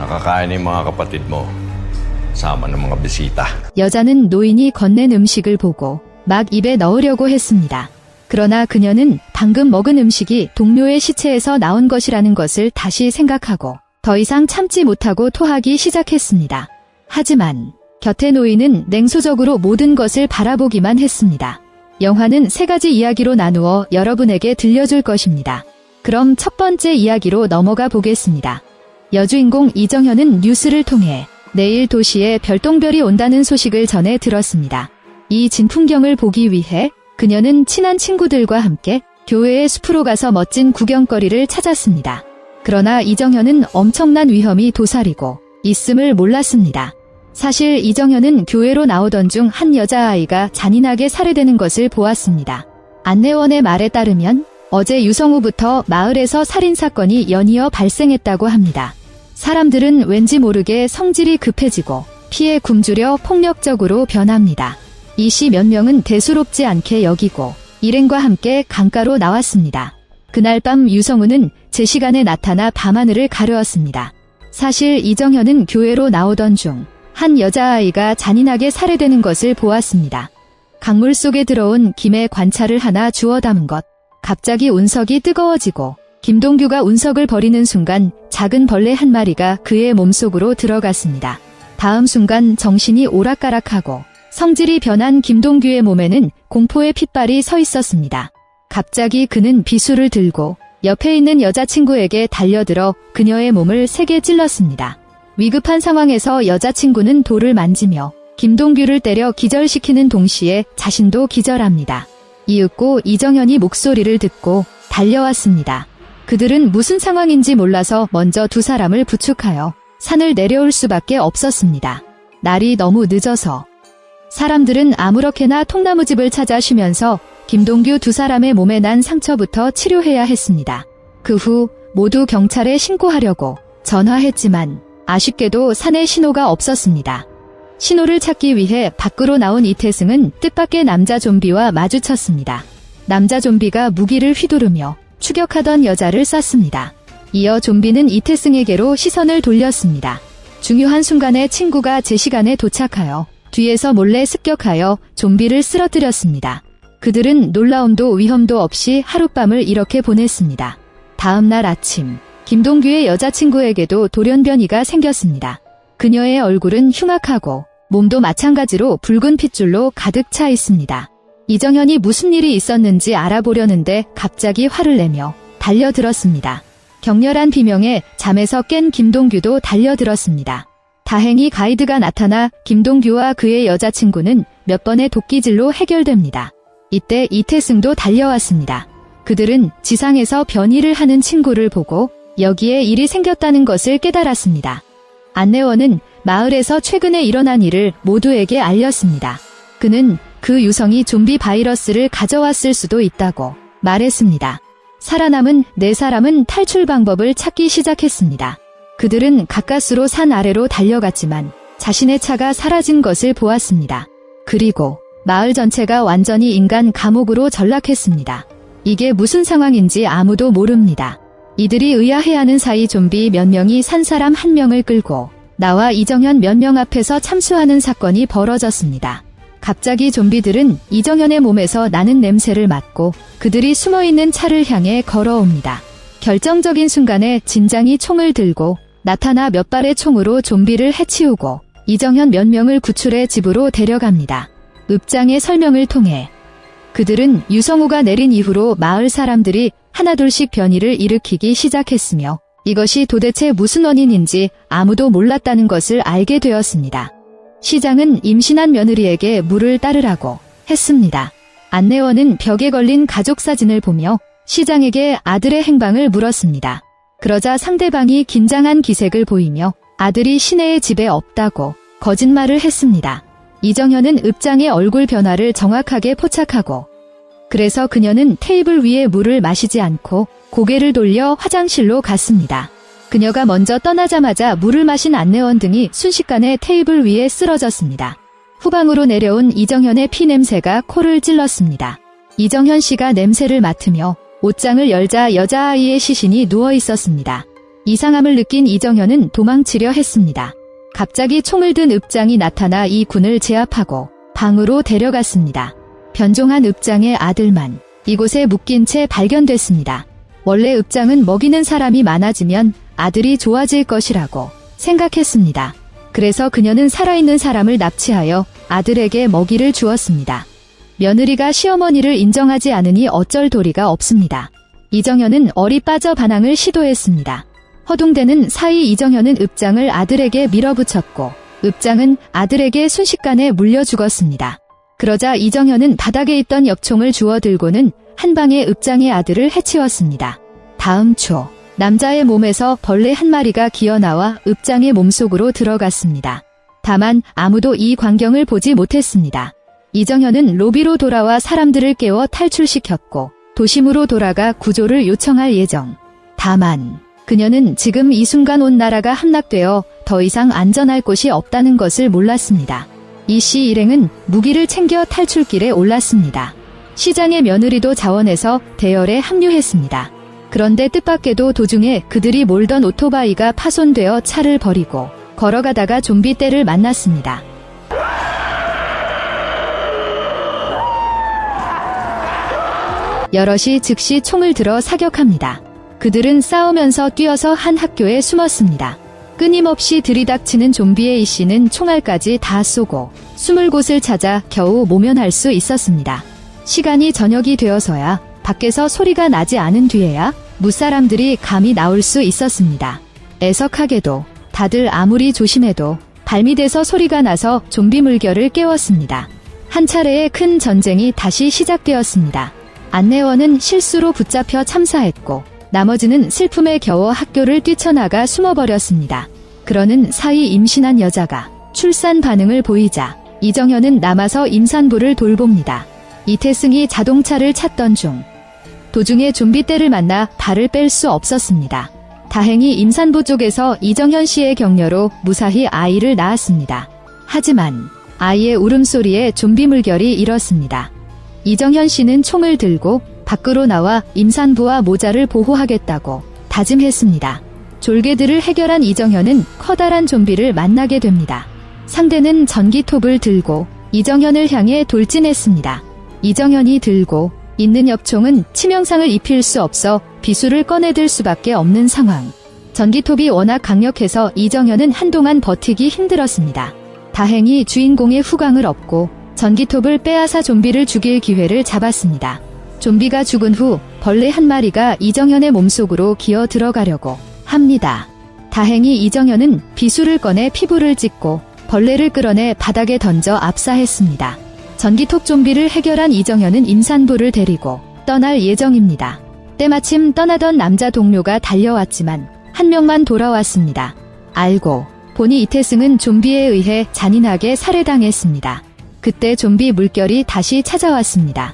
Nakakain yung mga kapatid mo. Sama ng mga bisita. 여자는 노인이 건넨 음식을 보고 막 입에 넣으려고 했습니다. 그러나 그녀는 방금 먹은 음식이 동료의 시체에서 나온 것이라는 것을 다시 생각하고 더 이상 참지 못하고 토하기 시작했습니다. 하지만 곁에 노인은 냉소적으로 모든 것을 바라보기만 했습니다. 영화는 3가지 이야기로 나누어 여러분에게 들려줄 것입니다. 그럼 첫 번째 이야기로 넘어가 보겠습니다. 여주인공 이정현은 뉴스를 통해 내일 도시에 별똥별이 온다는 소식을 전해 들었습니다. 이 진풍경을 보기 위해 그녀는 친한 친구들과 함께 교외의 숲으로 가서 멋진 구경거리를 찾았습니다. 그러나 이정현은 엄청난 위험이 도사리고 있음을 몰랐습니다. 사실 이정현은 교회로 나오던 중 한 여자아이가 잔인하게 살해되는 것을 보았습니다. 안내원의 말에 따르면 어제 유성우부터 마을에서 살인사건이 연이어 발생했다고 합니다. 사람들은 왠지 모르게 성질이 급해지고 피에 굶주려 폭력적으로 변합니다. 이 시 몇 명은 대수롭지 않게 여기고 일행과 함께 강가로 나왔습니다. 그날 밤 유성우는 제 시간에 나타나 밤하늘을 가르었습니다. 사실 이정현은 교회로 나오던 중 한 여자아이가 잔인하게 살해되는 것을 보았습니다. 강물 속에 들어온 김에 관찰을 하나 주워 담은 것. 갑자기 운석이 뜨거워지고 김동규가 운석을 버리는 순간 작은 벌레 한 마리가 그의 몸속으로 들어갔습니다. 다음 순간 정신이 오락가락하고 성질이 변한 김동규의 몸에는 공포의 핏발이 서 있었습니다. 갑자기 그는 비수를 들고 옆에 있는 여자친구에게 달려들어 그녀의 몸을 세게 찔렀습니다. 위급한 상황에서 여자친구는 돌을 만지며 김동규를 때려 기절시키는 동시에 자신도 기절합니다. 이윽고 이정현이 목소리를 듣고 달려왔습니다. 그들은 무슨 상황인지 몰라서 먼저 2사람을 부축하여 산을 내려올 수밖에 없었습니다. 날이 너무 늦어서 사람들은 아무렇게나 통나무집을 찾아 쉬면서 김동규 2사람의 몸에 난 상처부터 치료해야 했습니다. 그 후 모두 경찰에 신고하려고 전화했지만 아쉽게도 산에 신호가 없었습니다. 신호를 찾기 위해 밖으로 나온 이태승은 뜻밖의 남자 좀비와 마주쳤습니다. 남자 좀비가 무기를 휘두르며 추격하던 여자를 쐈습니다. 이어 좀비는 이태승에게로 시선을 돌렸습니다. 중요한 순간에 친구가 제 시간에 도착하여 뒤에서 몰래 습격하여 좀비를 쓰러뜨렸습니다. 그들은 놀라움도 위험도 없이 하룻밤을 이렇게 보냈습니다. 다음 날 아침 김동규의 여자친구에게도 돌연변이가 생겼습니다. 그녀의 얼굴은 흉악하고 몸도 마찬가지로 붉은 핏줄로 가득 차 있습니다. 이정현이 무슨 일이 있었는지 알아보려는데 갑자기 화를 내며 달려들었습니다. 격렬한 비명에 잠에서 깬 김동규도 달려들었습니다. 다행히 가이드가 나타나 김동규와 그의 여자친구는 몇 번의 도끼질로 해결됩니다. 이때 이태승도 달려왔습니다. 그들은 지상에서 변이를 하는 친구를 보고 여기에 일이 생겼다는 것을 깨달았습니다. 안내원은 마을에서 최근에 일어난 일을 모두에게 알렸습니다. 그는 그 유성이 좀비 바이러스를 가져왔을 수도 있다고 말했습니다. 살아남은 4사람은 탈출 방법을 찾기 시작했습니다. 그들은 가까스로 산 아래로 달려갔지만 자신의 차가 사라진 것을 보았습니다. 그리고 마을 전체가 완전히 인간 감옥으로 전락했습니다. 이게 무슨 상황인지 아무도 모릅니다. 이들이 의아해하는 사이 좀비 몇 명이 산 사람 1명을 끌고 나와 이정현 몇 명 앞에서 참수하는 사건이 벌어졌습니다. 갑자기 좀비들은 이정현의 몸에서 나는 냄새를 맡고 그들이 숨어있는 차를 향해 걸어옵니다. 결정적인 순간에 진장이 총을 들고 나타나 몇 발의 총으로 좀비를 해치우고 이정현 몇 명을 구출해 집으로 데려갑니다. 읍장의 설명을 통해 그들은 유성우가 내린 이후로 마을 사람들이 하나둘씩 변이를 일으키기 시작했으며 이것이 도대체 무슨 원인인지 아무도 몰랐다는 것을 알게 되었습니다. 시장은 임신한 며느리에게 물을 따르라고 했습니다. 안내원은 벽에 걸린 가족 사진을 보며 시장에게 아들의 행방을 물었습니다. 그러자 상대방이 긴장한 기색을 보이며 아들이 시내의 집에 없다고 거짓말을 했습니다. 이정현은 읍장의 얼굴 변화를 정확하게 포착하고 그래서 그녀는 테이블 위에 물을 마시지 않고 고개를 돌려 화장실로 갔습니다. 그녀가 먼저 떠나자마자 물을 마신 안내원 등이 순식간에 테이블 위에 쓰러졌습니다. 후방으로 내려온 이정현의 피 냄새가 코를 찔렀습니다. 이정현 씨가 냄새를 맡으며 옷장을 열자 여자아이의 시신이 누워 있었습니다. 이상함을 느낀 이정현은 도망치려 했습니다. 갑자기 총을 든 읍장이 나타나 이 군을 제압하고 방으로 데려갔습니다. 변종한 읍장의 아들만 이곳에 묶인 채 발견됐습니다. 원래 읍장은 먹이는 사람이 많아지면 아들이 좋아질 것이라고 생각했습니다. 그래서 그녀는 살아있는 사람을 납치하여 아들에게 먹이를 주었습니다. 며느리가 시어머니를 인정하지 않으니 어쩔 도리가 없습니다. 이정현은 얼이 빠져 반항을 시도했습니다. 허둥대는 사이 이정현은 읍장을 아들에게 밀어붙였고 읍장은 아들에게 순식간에 물려 죽었습니다. 그러자 이정현은 바닥에 있던 엽총을 주워 들고는 한 방에 읍장의 아들을 해치웠습니다. 다음 초 남자의 몸에서 벌레 한 마리가 기어나와 읍장의 몸속으로 들어갔습니다. 다만 아무도 이 광경을 보지 못했습니다. 이정현은 로비로 돌아와 사람들을 깨워 탈출시켰고 도심으로 돌아가 구조를 요청할 예정. 다만 그녀는 지금 이 순간 온 나라가 함락되어 더 이상 안전할 곳이 없다는 것을 몰랐습니다. 이씨 일행은 무기를 챙겨 탈출길에 올랐습니다. 시장의 며느리도 자원해서 대열에 합류했습니다. 그런데 뜻밖에도 도중에 그들이 몰던 오토바이가 파손되어 차를 버리고 걸어가다가 좀비 떼를 만났습니다. 여럿이 즉시 총을 들어 사격합니다. 그들은 싸우면서 뛰어서 한 학교에 숨었습니다. 끊임없이 들이닥치는 좀비의 이씨는 총알까지 다 쏘고 숨을 곳을 찾아 겨우 모면할 수 있었습니다. 시간이 저녁이 되어서야 밖에서 소리가 나지 않은 뒤에야 무사람들이 감이 나올 수 있었습니다. 애석하게도 다들 아무리 조심해도 발밑에서 소리가 나서 좀비 물결을 깨웠습니다. 한 차례의 큰 전쟁이 다시 시작되었습니다. 안내원은 실수로 붙잡혀 참사했고 나머지는 슬픔에 겨워 학교를 뛰쳐나가 숨어버렸습니다. 그러는 사이 임신한 여자가 출산 반응을 보이자 이정현은 남아서 임산부를 돌봅니다. 이태승이 자동차를 찾던 중 도중에 좀비 떼를 만나 발을 뺄 수 없었습니다. 다행히 임산부 쪽에서 이정현 씨의 격려로 무사히 아이를 낳았습니다. 하지만 아이의 울음소리에 좀비 물결이 일었습니다. 이정현 씨는 총을 들고 밖으로 나와 임산부와 모자를 보호하겠다고 다짐했습니다. 졸개들을 해결한 이정현은 커다란 좀비를 만나게 됩니다. 상대는 전기톱을 들고 이정현을 향해 돌진했습니다. 이정현이 들고 있는 엽총은 치명상을 입힐 수 없어 비수를 꺼내들 수밖에 없는 상황. 전기톱이 워낙 강력해서 이정현은 한동안 버티기 힘들었습니다. 다행히 주인공의 후광을 얻고 전기톱을 빼앗아 좀비를 죽일 기회를 잡았습니다. 좀비가 죽은 후 벌레 한 마리가 이정현의 몸속으로 기어 들어가려고 합니다. 다행히 이정현은 비수를 꺼내 피부를 찍고 벌레를 끌어내 바닥에 던져 압사했습니다. 전기톱 좀비를 해결한 이정현은 임산부를 데리고 떠날 예정입니다. 때마침 떠나던 남자 동료가 달려왔지만 한 명만 돌아왔습니다. 알고 보니 이태승은 좀비에 의해 잔인하게 살해당했습니다. 그때 좀비 물결이 다시 찾아왔습니다.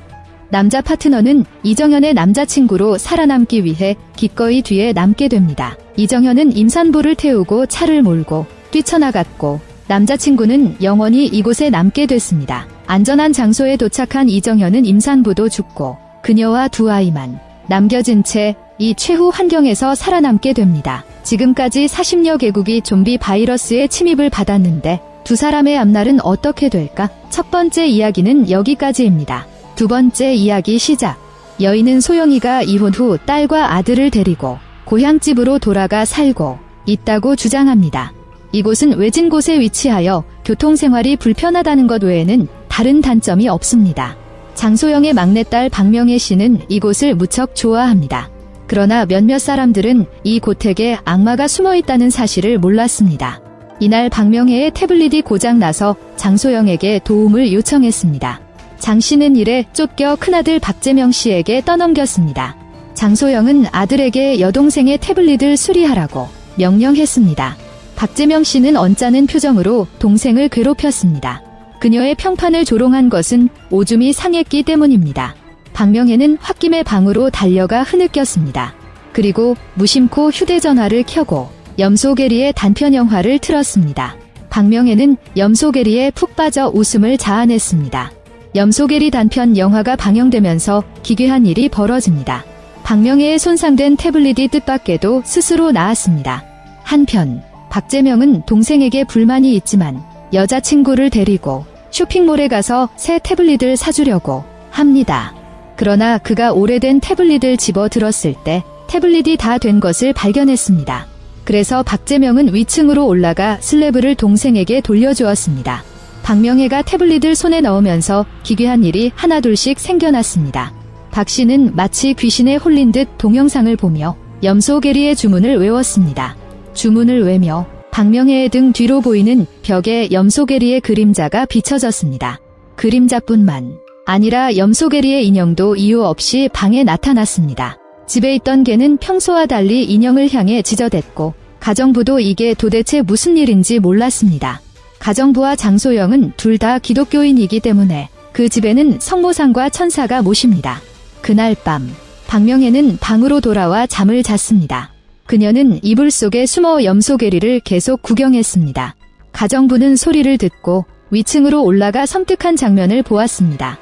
남자 파트너는 이정현의 남자친구로 살아남기 위해 기꺼이 뒤에 남게 됩니다. 이정현은 임산부를 태우고 차를 몰고 뛰쳐나갔고 남자친구는 영원히 이곳에 남게 됐습니다. 안전한 장소에 도착한 이정현은 임산부도 죽고 그녀와 두 아이만 남겨진 채 이 최후 환경에서 살아남게 됩니다. 지금까지 40여 개국이 좀비 바이러스의 침입을 받았는데 두 사람의 앞날은 어떻게 될까? 첫 번째 이야기는 여기까지입니다. 두 번째 이야기 시작. 여인은 소영이가 이혼 후 딸과 아들을 데리고 고향집으로 돌아가 살고 있다고 주장합니다. 이곳은 외진 곳에 위치하여 교통생활이 불편하다는 것 외에는 다른 단점이 없습니다. 장소영의 막내딸 박명애 씨는 이곳을 무척 좋아합니다. 그러나 몇몇 사람들은 이 고택에 악마가 숨어 있다는 사실을 몰랐습니다. 이날 박명애의 태블릿이 고장나서 장소영에게 도움을 요청했습니다. 장 씨는 일에 쫓겨 큰아들 박재명 씨에게 떠넘겼습니다. 장소영은 아들에게 여동생의 태블릿을 수리하라고 명령했습니다. 박재명 씨는 언짢은 표정으로 동생을 괴롭혔습니다. 그녀의 평판을 조롱한 것은 오줌이 상했기 때문입니다. 박명혜는 홧김에 방으로 달려가 흐느꼈습니다. 그리고 무심코 휴대전화를 켜고 염소계리의 단편 영화를 틀었습니다. 박명혜는 염소계리에 푹 빠져 웃음을 자아냈습니다. 염소계리 단편 영화가 방영되면서 기괴한 일이 벌어집니다. 박명혜의 손상된 태블릿이 뜻밖에도 스스로 나왔습니다. 한편 박재명은 동생에게 불만이 있지만 여자친구를 데리고 쇼핑몰에 가서 새 태블릿을 사주려고 합니다. 그러나 그가 오래된 태블릿을 집어 들었을 때 태블릿이 다 된 것을 발견했습니다. 그래서 박재명은 위층으로 올라가 슬래브를 동생에게 돌려주었습니다. 박명혜가 태블릿을 손에 넣으면서 기괴한 일이 하나둘씩 생겨났습니다. 박 씨는 마치 귀신에 홀린 듯 동영상을 보며 염소계리의 주문을 외웠습니다. 주문을 외며 박명혜의 등 뒤로 보이는 벽에 염소계리의 그림자가 비춰졌습니다. 그림자뿐만 아니라 염소계리의 인형도 이유 없이 방에 나타났습니다. 집에 있던 개는 평소와 달리 인형을 향해 지저댔고 가정부도 이게 도대체 무슨 일인지 몰랐습니다. 가정부와 장소영은 둘 다 기독교인이기 때문에 그 집에는 성모상과 천사가 모십니다. 그날 밤 박명혜는 방으로 돌아와 잠을 잤습니다. 그녀는 이불 속에 숨어 염소계리를 계속 구경했습니다. 가정부는 소리를 듣고 위층으로 올라가 섬뜩한 장면을 보았습니다.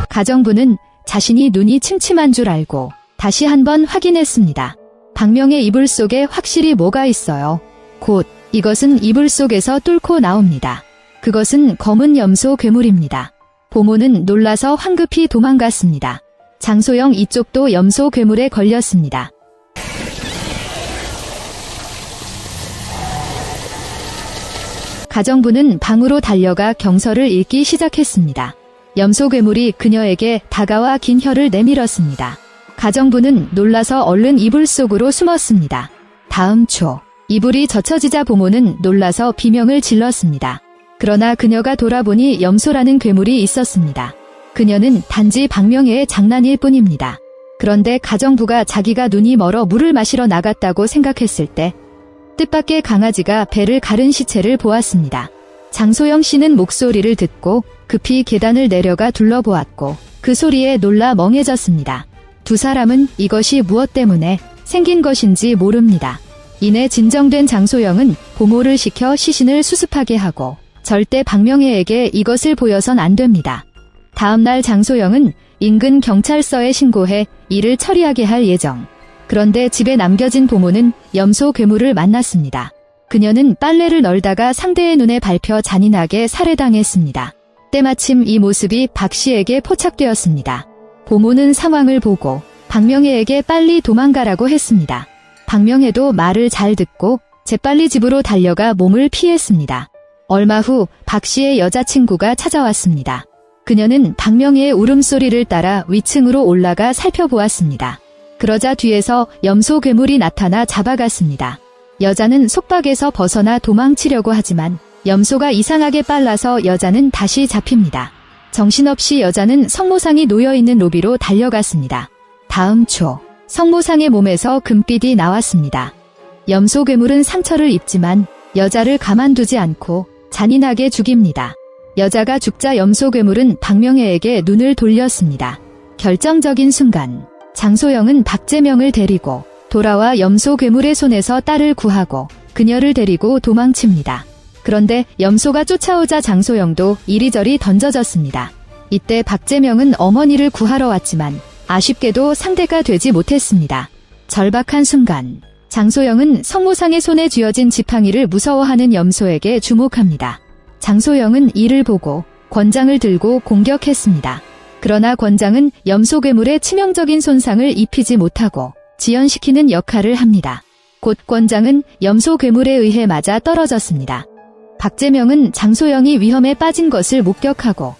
가정부는 자신이 눈이 침침한 줄 알고 다시 한번 확인했습니다. 박명의 이불 속에 확실히 뭐가 있어요. 곧 이것은 이불 속에서 뚫고 나옵니다. 그것은 검은 염소 괴물입니다. 보모는 놀라서 황급히 도망갔습니다. 장소영 이쪽도 염소 괴물에 걸렸습니다. 가정부는 방으로 달려가 경서를 읽기 시작했습니다. 염소 괴물이 그녀에게 다가와 긴 혀를 내밀었습니다. 가정부는 놀라서 얼른 이불 속으로 숨었습니다. 다음 초 이불이 젖혀지자 보모는 놀라서 비명을 질렀습니다. 그러나 그녀가 돌아보니 염소라는 괴물이 있었습니다. 그녀는 단지 박명혜의 장난일 뿐입니다. 그런데 가정부가 자기가 눈이 멀어 물을 마시러 나갔다고 생각했을 때 뜻밖의 강아지가 배를 가른 시체를 보았습니다. 장소영 씨는 목소리를 듣고 급히 계단을 내려가 둘러보았고 그 소리에 놀라 멍해졌습니다. 두 사람은 이것이 무엇 때문에 생긴 것인지 모릅니다. 이내 진정된 장소영은 보모를 시켜 시신을 수습하게 하고 절대 박명혜에게 이것을 보여선 안 됩니다. 다음 날 장소영은 인근 경찰서에 신고해 이를 처리하게 할 예정. 그런데 집에 남겨진 보모는 염소 괴물을 만났습니다. 그녀는 빨래를 널다가 상대의 눈에 밟혀 잔인하게 살해당했습니다. 때마침 이 모습이 박 씨에게 포착되었습니다. 보모는 상황을 보고 박명혜에게 빨리 도망가라고 했습니다. 박명혜도 말을 잘 듣고 재빨리 집으로 달려가 몸을 피했습니다. 얼마 후 박 씨의 여자친구가 찾아왔습니다. 그녀는 박명혜의 울음소리를 따라 위층으로 올라가 살펴보았습니다. 그러자 뒤에서 염소 괴물이 나타나 잡아갔습니다. 여자는 속박에서 벗어나 도망치려고 하지만 염소가 이상하게 빨라서 여자는 다시 잡힙니다. 정신없이 여자는 성모상이 놓여있는 로비로 달려갔습니다. 다음 초 성모상의 몸에서 금빛이 나왔습니다. 염소 괴물은 상처를 입지만 여자를 가만두지 않고 잔인하게 죽입니다. 여자가 죽자 염소 괴물은 박명혜에게 눈을 돌렸습니다. 결정적인 순간 장소영은 박재명을 데리고 돌아와 염소 괴물의 손에서 딸을 구하고 그녀를 데리고 도망칩니다. 그런데 염소가 쫓아오자 장소영도 이리저리 던져졌습니다. 이때 박재명은 어머니를 구하러 왔지만 아쉽게도 상대가 되지 못했습니다. 절박한 순간 장소영은 성모상의 손에 쥐어진 지팡이를 무서워하는 염소에게 주목합니다. 장소영은 이를 보고 권장을 들고 공격했습니다. 그러나 권장은 염소 괴물에 치명적인 손상을 입히지 못하고 지연시키는 역할을 합니다. 곧 권장은 염소 괴물에 의해 맞아 떨어졌습니다. 박재명은 장소영이 위험에 빠진 것을 목격하고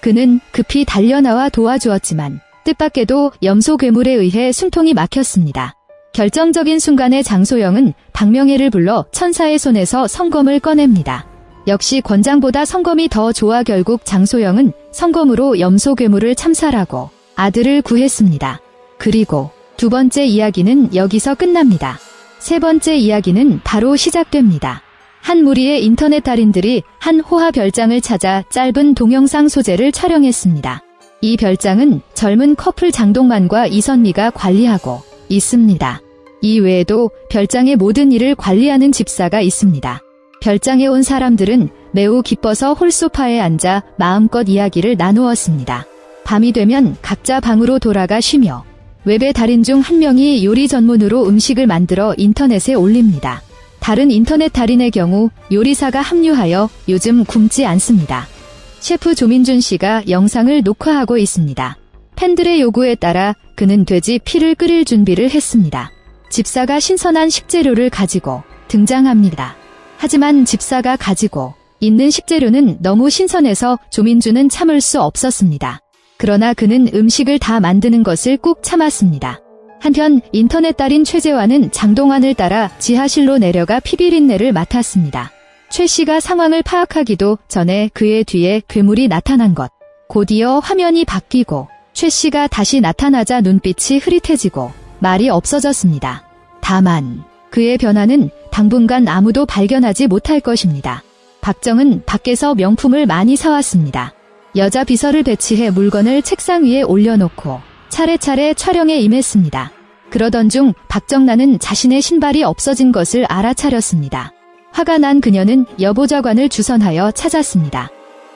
그는 급히 달려나와 도와주었지만 뜻밖에도 염소 괴물에 의해 숨통이 막혔습니다. 결정적인 순간에 장소영은 박명혜를 불러 천사의 손에서 성검을 꺼냅니다. 역시 권장보다 성검이 더 좋아 결국 장소영은 성검으로 염소 괴물을 참살하고 아들을 구했습니다. 그리고 두 번째 이야기는 여기서 끝납니다. 세 번째 이야기는 바로 시작됩니다. 한 무리의 인터넷 달인들이 한 호화 별장을 찾아 짧은 동영상 소재를 촬영했습니다. 이 별장은 젊은 커플 장동만과 이선미가 관리하고 있습니다. 이 외에도 별장의 모든 일을 관리하는 집사가 있습니다. 별장에 온 사람들은 매우 기뻐서 홀소파에 앉아 마음껏 이야기를 나누었습니다. 밤이 되면 각자 방으로 돌아가 쉬며 웹의 달인 중 한 명이 요리 전문으로 음식을 만들어 인터넷에 올립니다. 다른 인터넷 달인의 경우 요리사가 합류하여 요즘 굶지 않습니다. 셰프 조민준 씨가 영상을 녹화하고 있습니다. 팬들의 요구에 따라 그는 돼지 피를 끓일 준비를 했습니다. 집사가 신선한 식재료를 가지고 등장합니다. 하지만 집사가 가지고 있는 식재료는 너무 신선해서 조민준은 참을 수 없었습니다. 그러나 그는 음식을 다 만드는 것을 꾹 참았습니다. 한편 인터넷 달인 최재환은 장동환을 따라 지하실로 내려가 피비린내를 맡았습니다. 최 씨가 상황을 파악하기도 전에 그의 뒤에 괴물이 나타난 것. 곧이어 화면이 바뀌고 최 씨가 다시 나타나자 눈빛이 흐릿해지고 말이 없어졌습니다. 다만 그의 변화는 당분간 아무도 발견하지 못할 것입니다. 박정은 밖에서 명품을 많이 사왔습니다. 여자 비서를 배치해 물건을 책상 위에 올려놓고 차례차례 촬영에 임했습니다. 그러던 중 박정란은 자신의 신발이 없어진 것을 알아차렸습니다. 화가 난 그녀는 여보좌관을 주선하여 찾았습니다.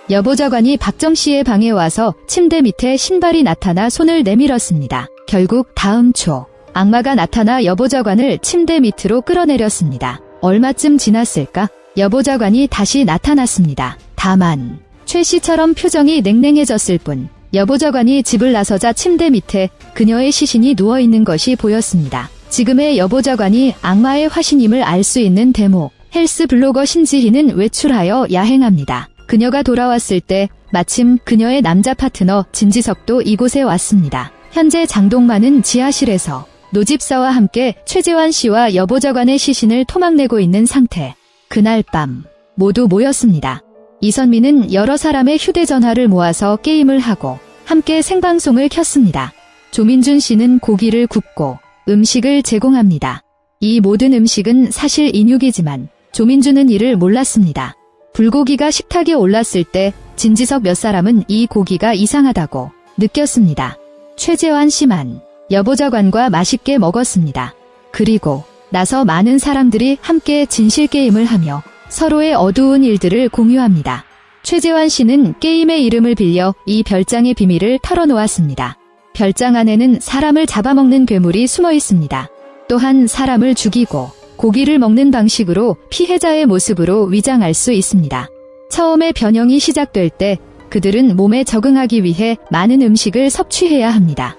여보좌관이 박정 씨의 방에 와서 침대 밑에 신발이 나타나 손을 내밀었습니다. 결국 다음 초 악마가 나타나 여보좌관을 침대 밑으로 끌어내렸습니다. 얼마쯤 지났을까? 여보좌관이 다시 나타났습니다. 다만 최 씨처럼 표정이 냉랭해졌을 뿐 여보좌관이 집을 나서자 침대 밑에 그녀의 시신이 누워있는 것이 보였습니다. 지금의 여보좌관이 악마의 화신임을 알 수 있는 대목. 헬스 블로거 신지희는 외출하여 야행합니다. 그녀가 돌아왔을 때 마침 그녀의 남자 파트너 진지석도 이곳에 왔습니다. 현재 장동만은 지하실에서 노집사와 함께 최재환 씨와 여보좌관의 시신을 토막내고 있는 상태. 그날 밤 모두 모였습니다. 이선미는 여러 사람의 휴대전화를 모아서 게임을 하고 함께 생방송을 켰습니다. 조민준 씨는 고기를 굽고 음식을 제공합니다. 이 모든 음식은 사실 인육이지만 조민준은 이를 몰랐습니다. 불고기가 식탁에 올랐을 때 진지석 몇 사람은 이 고기가 이상하다고 느꼈습니다. 최재환 씨만 여보좌관과 맛있게 먹었습니다. 그리고 나서 많은 사람들이 함께 진실게임을 하며 서로의 어두운 일들을 공유합니다. 최재환 씨는 게임의 이름을 빌려 이 별장의 비밀을 털어놓았습니다. 별장 안에는 사람을 잡아먹는 괴물이 숨어 있습니다. 또한 사람을 죽이고 고기를 먹는 방식으로 피해자의 모습으로 위장할 수 있습니다. 처음에 변형이 시작될 때 그들은 몸에 적응하기 위해 많은 음식을 섭취해야 합니다.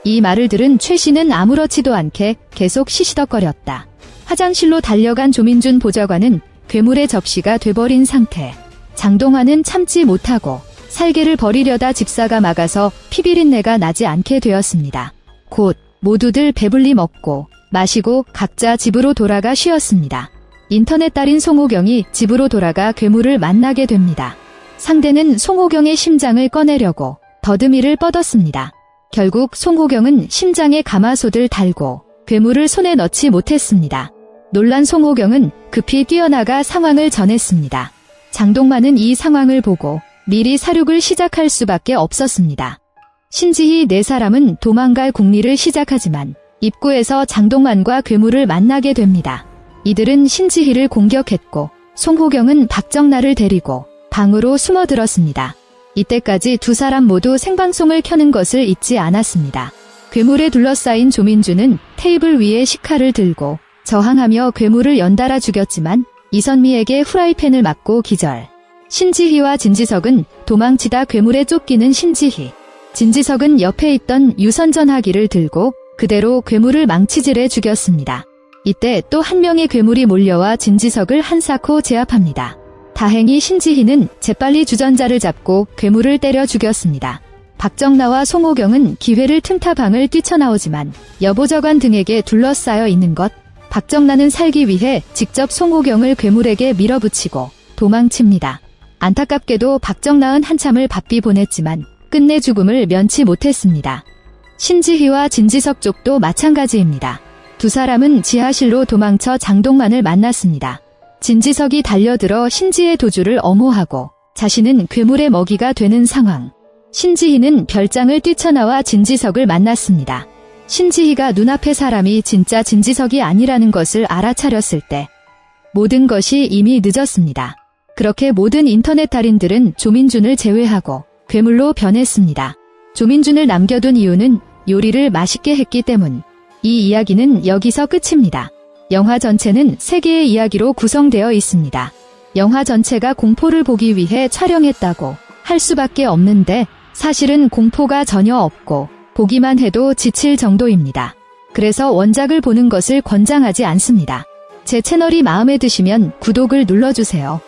이 말을 들은 최 씨는 아무렇지도 않게 계속 시시덕거렸다. 화장실로 달려간 조민준 보좌관은 괴물의 접시가 돼버린 상태. 장동환은 참지 못하고 살개를 버리려다 집사가 막아서 피비린내가 나지 않게 되었습니다. 곧 모두들 배불리 먹고 마시고 각자 집으로 돌아가 쉬었습니다. 인터넷 달인 송호경이 집으로 돌아가 괴물을 만나게 됩니다. 상대는 송호경의 심장을 꺼내려고 더듬이를 뻗었습니다. 결국 송호경은 심장에 가마솥을 달고 괴물을 손에 넣지 못했습니다. 놀란 송호경은 급히 뛰어나가 상황을 전했습니다. 장동만은 이 상황을 보고 미리 사륙을 시작할 수밖에 없었습니다. 신지희 네 사람은 도망갈 궁리를 시작하지만 입구에서 장동만과 괴물을 만나게 됩니다. 이들은 신지희를 공격했고 송호경은 박정란을 데리고 방으로 숨어들었습니다. 이때까지 두 사람 모두 생방송을 켜는 것을 잊지 않았습니다. 괴물에 둘러싸인 조민주는 테이블 위에 식칼을 들고 저항하며 괴물을 연달아 죽였지만 이선미에게 후라이팬을 맞고 기절. 신지희와 진지석은 도망치다 괴물에 쫓기는 신지희. 진지석은 옆에 있던 유선전화기를 들고 그대로 괴물을 망치질해 죽였습니다. 이때 또 한 명의 괴물이 몰려와 진지석을 한사코 제압합니다. 다행히 신지희는 재빨리 주전자를 잡고 괴물을 때려 죽였습니다. 박정나와 송호경은 기회를 틈타 방을 뛰쳐나오지만 여보좌관 등에게 둘러싸여 있는 것. 박정나는 살기 위해 직접 송호경을 괴물에게 밀어붙이고 도망칩니다. 안타깝게도 박정나은 한참을 바삐 보냈지만 끝내 죽음을 면치 못했습니다. 신지희와 진지석 쪽도 마찬가지입니다. 두 사람은 지하실로 도망쳐 장동만을 만났습니다. 진지석이 달려들어 신지의 도주를 엄호하고 자신은 괴물의 먹이가 되는 상황. 신지희는 별장을 뛰쳐나와 진지석을 만났습니다. 신지희가 눈앞의 사람이 진짜 진지석이 아니라는 것을 알아차렸을 때 모든 것이 이미 늦었습니다. 그렇게 모든 인터넷 달인들은 조민준을 제외하고 괴물로 변했습니다. 조민준을 남겨둔 이유는 요리를 맛있게 했기 때문. 이 이야기는 여기서 끝입니다. 영화 전체는 3개의 이야기로 구성되어 있습니다. 영화 전체가 공포를 보기 위해 촬영했다고 할 수밖에 없는데 사실은 공포가 전혀 없고 보기만 해도 지칠 정도입니다. 그래서 원작을 보는 것을 권장하지 않습니다. 제 채널이 마음에 드시면 구독을 눌러주세요.